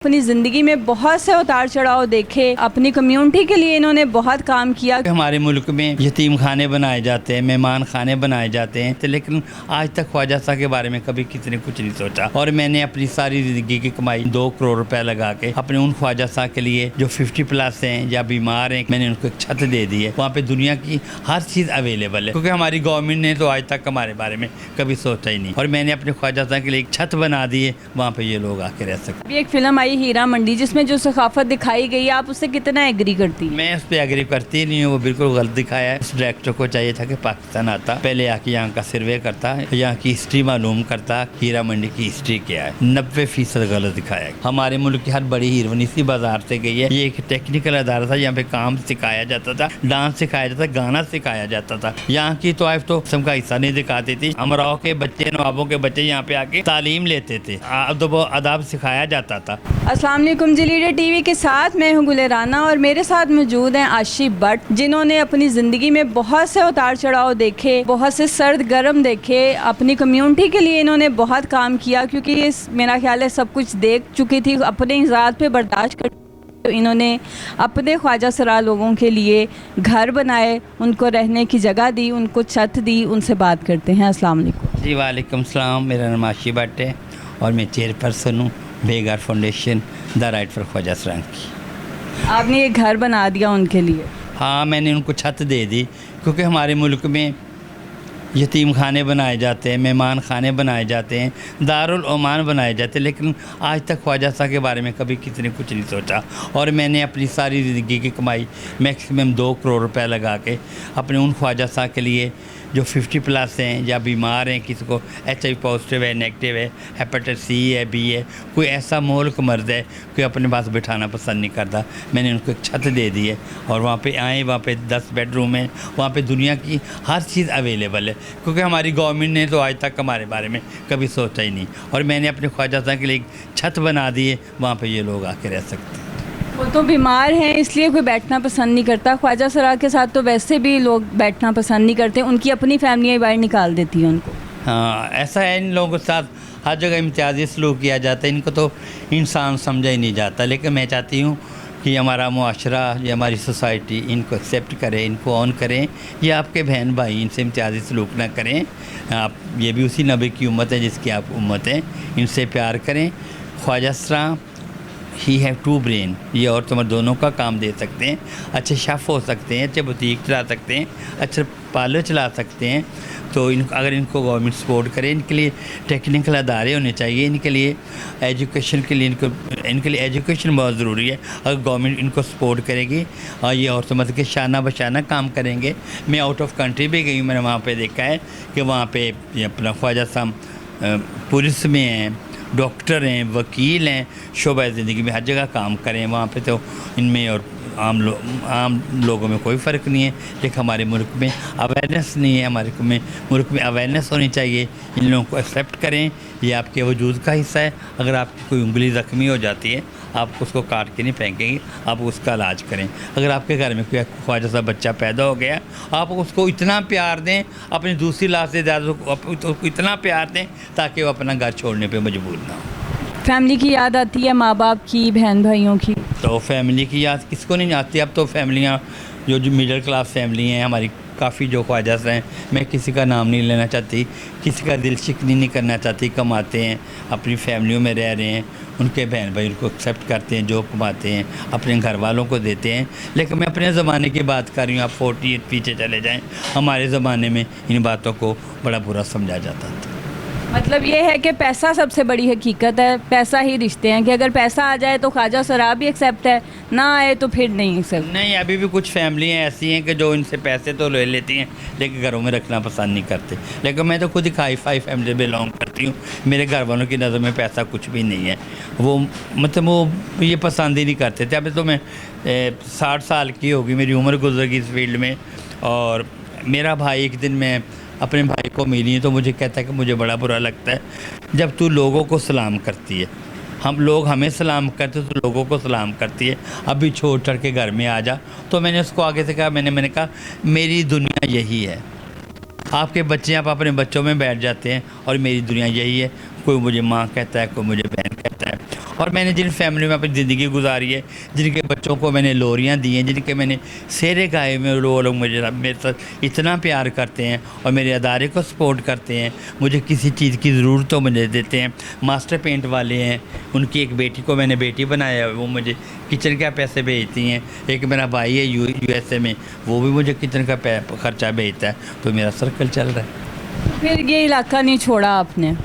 अपनी ज़िंदगी में बहुत से उतार चढ़ाव देखे, अपनी कम्युनिटी के लिए इन्होंने बहुत काम किया। हमारे मुल्क में यतीम खाने बनाए जाते हैं, मेहमान खाने बनाए जाते हैं, तो लेकिन आज तक ख्वाजा साहब के बारे में कभी किसी ने कुछ नहीं सोचा। और मैंने अपनी सारी ज़िंदगी की कमाई 2 करोड़ रुपए लगा के अपने उन ख्वाजा साहब के लिए जो 50+ हैं या बीमार हैं, मैंने उनको एक छत दे दी है। वहाँ पे दुनिया की हर चीज़ अवेलेबल है, क्योंकि हमारी गवर्नमेंट ने तो आज तक हमारे बारे में कभी सोचा ही नहीं। और मैंने अपने ख्वाजा साहब के लिए एक छत बना दी है, वहाँ पे ये लोग आके रह सकते। एक फिल्म आई हीरा मंडी, जिसमें जो सखाफत दिखाई गई, आप उससे कितना एग्री करती हैं? मैं उस पर एग्री करती नहीं हूँ, वो बिल्कुल गलत दिखाया है। उस डायरेक्टर को चाहिए था कि पाकिस्तान आता, पहले आके यहाँ का सर्वे करता, यहाँ की हिस्ट्री मालूम करता, हीरा मंडी की हिस्ट्री क्या है। 90% गलत दिखाया है। हमारे मुल्क की हर बड़ी हीरोइन इसी बाजार से गई है। ये एक टेक्निकल अदारा था, यहाँ पे काम सिखाया जाता था, डांस सिखाया जाता था, गाना सिखाया जाता था। यहाँ की तो किस्म का हिस्सा नहीं दिखाती थी। अमराव के बच्चे, नवाबों के बच्चे यहाँ पे आके तालीम लेते थे, अदब सिखाया जाता था। अस्सलाम वालेकुम जी, लीडर टीवी के साथ मैं हूं गुले राना और मेरे साथ मौजूद हैं आशिफ भट्ट, जिन्होंने अपनी ज़िंदगी में बहुत से उतार चढ़ाव देखे, बहुत से सर्द गर्म देखे। अपनी कम्युनिटी के लिए इन्होंने बहुत काम किया, क्योंकि ये मेरा ख्याल है सब कुछ देख चुकी थी, अपने ज़ात पे बर्दाश्त कर। तो इन्होंने अपने ख्वाजा सरा लोगों के लिए घर बनाए, उनको रहने की जगह दी, उनको छत दी। उनसे बात करते हैं। अस्सलाम वालेकुम जी। वालेकुम सलाम। मेरा नाम आशिफ भट्ट है और मैं चेयरपर्सन हूँ बेगार फाउंडेशन द राइट फॉर ख्वाजा सरा की। आपने ये घर बना दिया उनके लिए? हाँ, मैंने उनको छत दे दी, क्योंकि हमारे मुल्क में यतीम खाने बनाए जाते हैं, मेहमान खाने बनाए जाते हैं, दारुल ओमान बनाए जाते हैं, लेकिन आज तक ख्वाजा साहब के बारे में कभी किसी ने कुछ नहीं सोचा। और मैंने अपनी सारी ज़िंदगी की कमाई मैक्सिमम 2 करोड़ रुपए लगा के अपने उन ख्वाजा साहब के लिए जो 50+ हैं या बीमार हैं, किसी को HIV पॉजिटिव है, नेगेटिव है, हेपेटाइटिस C है, B है, कोई ऐसा मोहल्क मर्द है कोई अपने पास बिठाना पसंद नहीं करता, मैंने उनको एक छत दे दी है। और वहाँ पे आए, वहाँ पे 10 बेडरूम हैं, वहाँ पे दुनिया की हर चीज़ अवेलेबल है, क्योंकि हमारी गवर्नमेंट ने तो आज तक हमारे बारे में कभी सोचा ही नहीं। और मैंने अपने ख्वाजा साहब के लिए एक छत बना दी है, वहाँ पर ये लोग आके रह सकते हैं। वो तो बीमार हैं, इसलिए कोई बैठना पसंद नहीं करता। ख्वाजा सरा के साथ तो वैसे भी लोग बैठना पसंद नहीं करते, उनकी अपनी फैमिलियाँ बाहर निकाल देती हैं उनको। हाँ, ऐसा है। इन लोगों के साथ हर जगह इम्तियाजी सलूक किया जाता है, इनको तो इंसान समझा ही नहीं जाता। लेकिन मैं चाहती हूँ कि हमारा मुआशरा या हमारी सोसाइटी इनको एक्सेप्ट करे, इनको ऑन करें। ये आपके बहन भाई, इनसे इम्तियाजी सलूक ना करें। आप, ये भी उसी नबी की उम्मत है जिसकी आप उम्मत हैं, इनसे प्यार करें। ख्वाजा सरा ही हैव 2 ब्रेन, ये और तुम्हारे दोनों का काम दे सकते हैं। अच्छे शेफ़ हो सकते हैं, अच्छे बुटीक चला सकते हैं, अच्छे पार्लर चला सकते हैं। तो अगर इनको गवर्नमेंट सपोर्ट करे, इनके लिए टेक्निकल अदारे होने चाहिए, इनके लिए एजुकेशन के लिए इनके लिए एजुकेशन बहुत ज़रूरी है। अगर गवर्नमेंट इनको सपोर्ट करेगी और ये और समझ के शाना बशाना काम करेंगे। मैं आउट ऑफ कंट्री भी गई, मैंने वहाँ पे देखा है कि वहाँ पे अपना ख्वाजा साहब पुलिस में हैं, डॉक्टर हैं, वकील हैं, शोबा ज़िंदगी में हर जगह काम करें। वहाँ पे तो इनमें और आम लोगों में कोई फ़र्क नहीं है। लेकिन हमारे मुल्क में अवेयरनेस नहीं है। हमारे मुल्क में अवेयरनेस होनी चाहिए। इन लोगों को एक्सेप्ट करें, ये आपके वजूद का हिस्सा है। अगर आपकी कोई उंगली ज़ख्मी हो जाती है, आप उसको काट के नहीं फेंकेंगे, आप उसका इलाज करें। अगर आपके घर में कोई ख्वाजा सा बच्चा पैदा हो गया, आप उसको इतना प्यार दें, अपनी दूसरी लाश से ज़्यादा उसको इतना प्यार दें ताकि वो अपना घर छोड़ने पे मजबूर ना हो। फैमिली की याद आती है, माँ बाप की, बहन भाइयों की? तो फैमिली की याद किसको नहीं आती। अब तो फैमिलियाँ जो मिडिल क्लास फैमिली हैं हमारी, काफ़ी जो ख्वाजा हैं, मैं किसी का नाम नहीं लेना चाहती, किसी का दिल शिकनी नहीं करना चाहती, कमाते हैं, अपनी फैमिलियों में रह रहे हैं, उनके बहन भाई उनको एक्सेप्ट करते हैं, जो कमाते हैं अपने घर वालों को देते हैं। लेकिन मैं अपने ज़माने की बात कर रही हूँ, आप 40 पीछे चले जाएँ, हमारे ज़माने में इन बातों को बड़ा बुरा समझा जाता था। मतलब ये है कि पैसा सबसे बड़ी हकीकत है, पैसा ही रिश्ते हैं, कि अगर पैसा आ जाए तो ख्वाजा सरा भी एक्सेप्ट है, ना आए तो फिर नहीं एक्सेप्ट। नहीं, अभी भी कुछ फैमिलियाँ ऐसी हैं कि जो इनसे पैसे तो ले लेती हैं लेकिन घरों में रखना पसंद नहीं करते। लेकिन मैं तो खुद ही हाई-फाई फैमिली बिलोंग करती हूँ, मेरे घर वालों की नज़र में पैसा कुछ भी नहीं है। वो मतलब वो ये पसंद ही नहीं करते थे। अभी तो मैं 60 साल की होगी, मेरी उम्र गुजर गई इस फील्ड में। और मेरा भाई, एक दिन मैं अपने भाई को मिली है तो मुझे कहता है कि मुझे बड़ा बुरा लगता है जब तू लोगों को सलाम करती है। हम लोग हमें सलाम करते तो लोगों को सलाम करती है, अभी छोड़ चढ़ के घर में आ जा। तो मैंने उसको आगे से कहा, मैंने कहा मेरी दुनिया यही है। आपके बच्चे, आप अपने बच्चों में बैठ जाते हैं और मेरी दुनिया यही है। कोई मुझे माँ कहता है, कोई मुझे बहन कहता है। और मैंने जिन फैमिली में अपनी ज़िंदगी गुजारी है, जिनके बच्चों को मैंने लोरियाँ दी हैं, जिनके मैंने सेहरे गाए में, वो लोग मुझे मेरे साथ इतना प्यार करते हैं और मेरे अदारे को सपोर्ट करते हैं। मुझे किसी चीज़ की ज़रूरत तो मुझे देते हैं। मास्टर पेंट वाले हैं, उनकी एक बेटी को मैंने बेटी बनाया है, वो मुझे किचन का पैसे भेजती हैं। एक मेरा भाई है USA में, वो भी मुझे किचन का खर्चा भेजता है। तो मेरा सर्कल चल रहा है। फिर ये इलाका नहीं छोड़ा आपने?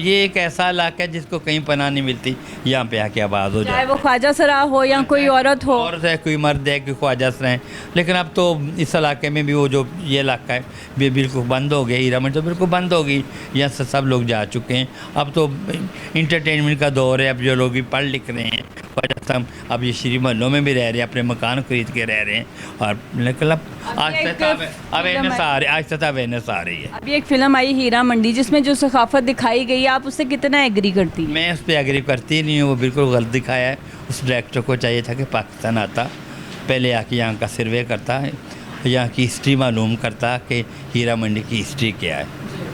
ये एक ऐसा इलाका है जिसको कहीं पनाह नहीं मिलती, यहाँ पे आके आबाद हो चाहे जाए। वो ख्वाजा सरा हो या कोई औरत हो। औरत है, कोई मर्द है, कोई ख्वाजा सरा है। लेकिन अब तो इस इलाके में भी वो जो ये इलाका है भी बिल्कुल बंद हो गया। हीरा मंडी तो बिल्कुल बंद हो गई, यहाँ से सब लोग जा चुके हैं। अब तो इंटरटेनमेंट का दौर है। अब जो लोग भी पढ़ लिख रहे हैं, ख्वाजा साहब अब ये श्री महलों में भी रह रहे हैं, अपने मकान खरीद के रह रहे हैं। और लेकिन अब अवेयरनेस आ रही है। अभी एक फिल्म आई हीरा मंडी, जिसमें जो सखाफत दिखाई गई है, आप उससे कितना एग्री करती हैं? मैं उस पर एग्री करती नहीं हूँ, वो बिल्कुल गलत दिखाया है। उस डायरेक्टर को चाहिए था कि पाकिस्तान आता, पहले आके यहाँ का सर्वे करता है, यहाँ की हिस्ट्री मालूम करता कि हीरा मंडी की हिस्ट्री क्या है।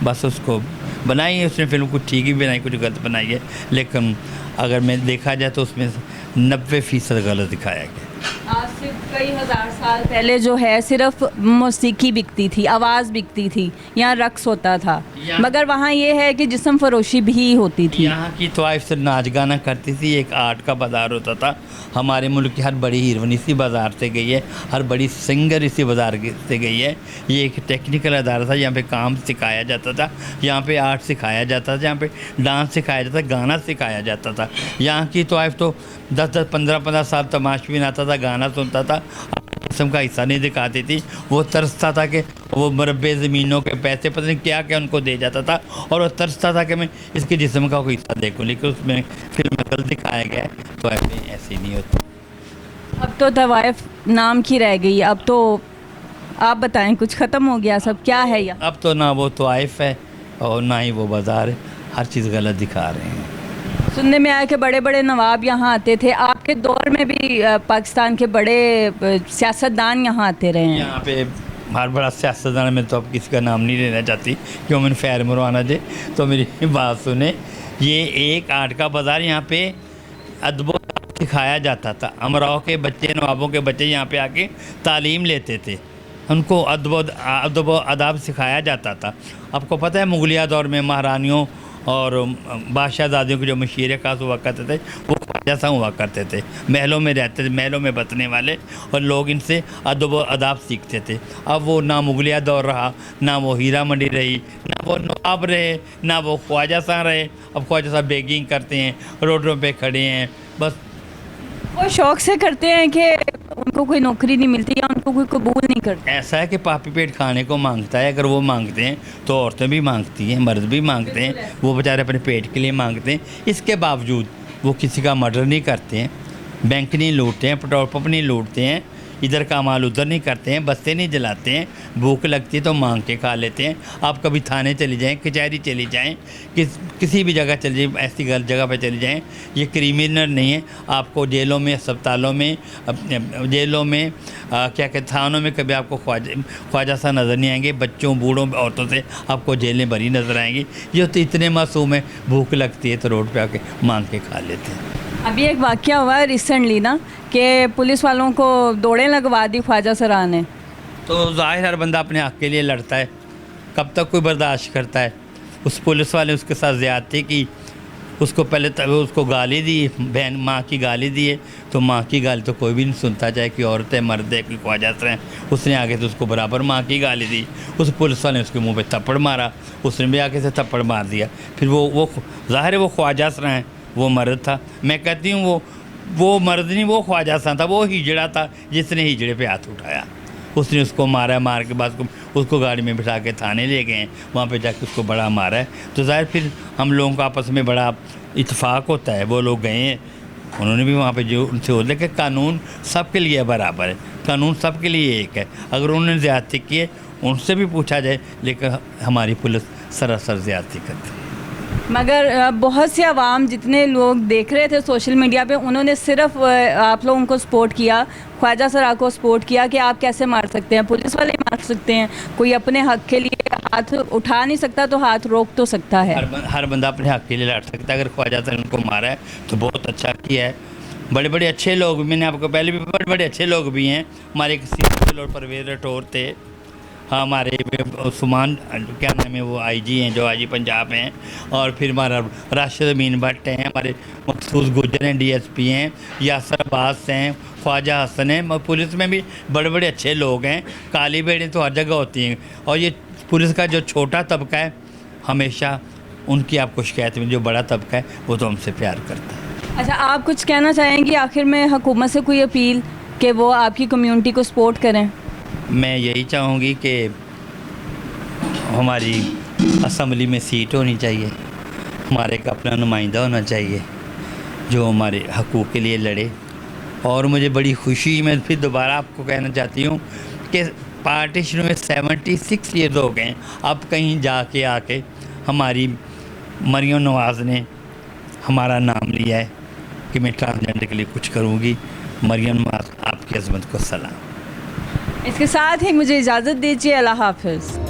बस उसको बनाई है उसने फिल्म, कुछ ठीक ही बनाई, कुछ गलत बनाई है। लेकिन अगर मैं देखा जाए तो उसमें 90% गलत दिखाया गया। आज से कई हज़ार साल पहले जो है सिर्फ मौसीकी बिकती थी, आवाज़ बिकती थी, यहाँ रक्स होता था, मगर वहाँ ये है कि जिस्म फरोशी भी होती थी। यहाँ की तवाइफ से नाच गाना करती थी, एक आर्ट का बाज़ार होता था। हमारे मुल्क की हर बड़ी हीरोइन इसी बाज़ार से गई है, हर बड़ी सिंगर इसी बाज़ार से गई है। ये एक टेक्निकल अदारा था, यहाँ पे काम सिखाया जाता था, यहाँ पे आर्ट सिखाया जाता था, यहाँ पे डांस सिखाया जाता था, गाना सिखाया जाता था। यहाँ की तवाइफ तो 10-10, 15-15 साल तमाशबीन आता था, गाना सुनता था, किस्म का हिस्सा नहीं दिखाती थी। वो तरसता था कि वो मरबे ज़मीनों के पैसे पता नहीं क्या क्या उनको दे जाता था, और वो तरसता था कि मैं इसके जिस्म का कोई हिस्सा देखूं। लेकिन उसमें फिल्म में गलत दिखाया गया है, तो ऐसी नहीं होती। अब तो तवाइफ नाम की रह गई। अब तो आप बताएं, कुछ ख़त्म हो गया सब, क्या है यह? अब तो ना वो तवाइफ है और ना ही वो बाज़ार है, हर चीज़ गलत दिखा रहे हैं। सुनने में आया कि बड़े बड़े नवाब यहाँ आते थे, आपके दौर में भी पाकिस्तान के बड़े सियासतदान यहाँ आते रहे हैं। यहाँ पे हर बड़ा सियासतदान, मैं तो अब किसी का नाम नहीं लेना चाहती क्यों मैंने फैर मरवाना दे, तो मेरी बात सुने। ये एक आर्ट का बाज़ार, यहाँ पे अदब सिखाया जाता था। अमराव के बच्चे, नवाबों के बच्चे यहाँ पे आके तालीम लेते थे, उनको अदब अदाब सिखाया जाता था। आपको पता है मुगलिया दौर में महारानियों और बादशाहजादियों के जो मशीर खास हुआ करते थे, वो ख्वाजा साहब हुआ करते थे, महलों में रहते थे, महलों में बसने वाले, और लोग इनसे अदब अदाब सीखते थे। अब वो ना मुगलिया दौर रहा, ना वो हीरा मंडी रही, ना वो नवाब रहे, ना वो ख्वाजा साहब रहे। अब ख्वाजा साहब बेगिंग करते हैं, रोडों पे खड़े हैं, बस वो शौक से करते हैं कि उनको कोई नौकरी नहीं मिलती या उनको कोई कबूल नहीं करता। ऐसा है कि पापी पेट खाने को मांगता है। अगर वो मांगते हैं तो औरतें भी मांगती हैं, मर्द भी मांगते हैं, वो बेचारे अपने पेट के लिए मांगते हैं। इसके बावजूद वो किसी का मर्डर नहीं करते हैं, बैंक नहीं लूटते हैं, पेट्रोल पंप नहीं लूटते हैं, इधर का माल उधर नहीं करते हैं, बस्ते नहीं जलाते हैं। भूख लगती है तो मांग के खा लेते हैं। आप कभी थाने चले जाएं, कचहरी चली जाएं, किसी भी जगह चले जाएं, ऐसी गलत जगह पे चली जाएं, ये क्रिमिनल नहीं है। आपको जेलों में, अस्पतालों में, जेलों में, क्या कहते, थानों में कभी आपको ख्वाजा सा नज़र नहीं आएंगे। बच्चों, बूढ़ों, औरतों से आपको जेलें भरी नज़र आएंगी। ये तो इतने मासूम है, भूख लगती है तो रोड पे आके मांग के खा लेते हैं। अभी एक वाक़या हुआ है रिसेंटली ना, कि पुलिस वालों को दौड़ें लगवा दी ख्वाजा सरा ने। तो ज़ाहिर हर बंदा अपने हक़ के लिए लड़ता है, कब तक कोई बर्दाश्त करता है। उस पुलिस वाले उसके साथ ज़्यादती की, उसको पहले उसको गाली दी, बहन माँ की गाली दी है। तो माँ की गाली तो कोई भी नहीं सुनता, चाहे कि औरत है, मर्द है, कोई ख्वाजा सरा है। उसने आगे तो उसको बराबर माँ की गाली दी। उस पुलिस वाले ने उसके मुँह पे थप्पड़ मारा, उसने भी आगे से थप्पड़ मार दिया। फिर वो ज़ाहिर है वो ख्वाजा सरा है, वो मर्द था। मैं कहती हूँ वो मर्द नहीं, वो ख्वाजा सा था, वो हिजड़ा था जिसने हिजड़े पे हाथ उठाया। उसने उसको मारा, मार के बाद उसको गाड़ी में बिठा के थाने ले गए, वहाँ पे जाके उसको बड़ा मारा है। तो ज़ाहिर फिर हम लोगों का आपस में बड़ा इत्तेफाक होता है। वो लोग गए हैं, उन्होंने भी वहाँ पे जो उनसे हो, लेकिन कानून सबके लिए बराबर है, कानून सबके लिए एक है। अगर उन्होंने ज़्यादती की है उनसे भी पूछा जाए, लेकिन हमारी पुलिस सरासर ज़्यादती करती है। मगर बहुत से अवाम, जितने लोग देख रहे थे सोशल मीडिया पे, उन्होंने सिर्फ आप लोगों को सपोर्ट किया, ख्वाजा सरा को सपोर्ट किया कि आप कैसे मार सकते हैं, पुलिस वाले मार सकते हैं, कोई अपने हक़ के लिए हाथ उठा नहीं सकता तो हाथ रोक तो सकता है। हर बंदा अपने हक के लिए लड़ सकता है। अगर ख्वाजा ने उनको मारा है तो बहुत अच्छा किया है। बड़े बड़े अच्छे लोग, मैंने आपको पहले भी, बड़े बड़े अच्छे लोग भी हैं। हमारे एक सिविल और परवेज़ राठौर थे, हाँ, हमारे उस्मान क्या नाम है वो आईजी हैं, जो आईजी पंजाब हैं, और फिर हमारा राशिद अमीन भट्ट हैं, हमारे मखसूस गुजर हैं, डीएसपी हैं, यासर अब्बास हैं, ख्वाजा हसन हैं। पुलिस में भी बड़े बड़े अच्छे लोग हैं। काली बेड़ें तो हर जगह होती हैं, और ये पुलिस का जो छोटा तबका है हमेशा उनकी आपको शिकायत में, जो बड़ा तबका है वो तो हमसे प्यार करता है। अच्छा, आप कुछ कहना चाहेंगे आखिर में हुकूमत से कोई अपील कि वो आपकी कम्युनिटी को सपोर्ट करें? मैं यही चाहूँगी कि हमारी असम्बली में सीट होनी चाहिए, हमारे एक अपना नुमाइंदा होना चाहिए जो हमारे हकूक़ के लिए लड़े। और मुझे बड़ी खुशी, मैं फिर दोबारा आपको कहना चाहती हूँ कि पार्टीशन में 76 ईयर्स हो गए, अब कहीं जाके आके हमारी मरियम नवाज़ ने हमारा नाम लिया है कि मैं ट्रांसजेंडर के लिए कुछ करूँगी। मरियम नवाज़, आपकी अज़मत को सलाम। इसके साथ ही मुझे इजाज़त दीजिए। अल्लाह हाफ़िज़।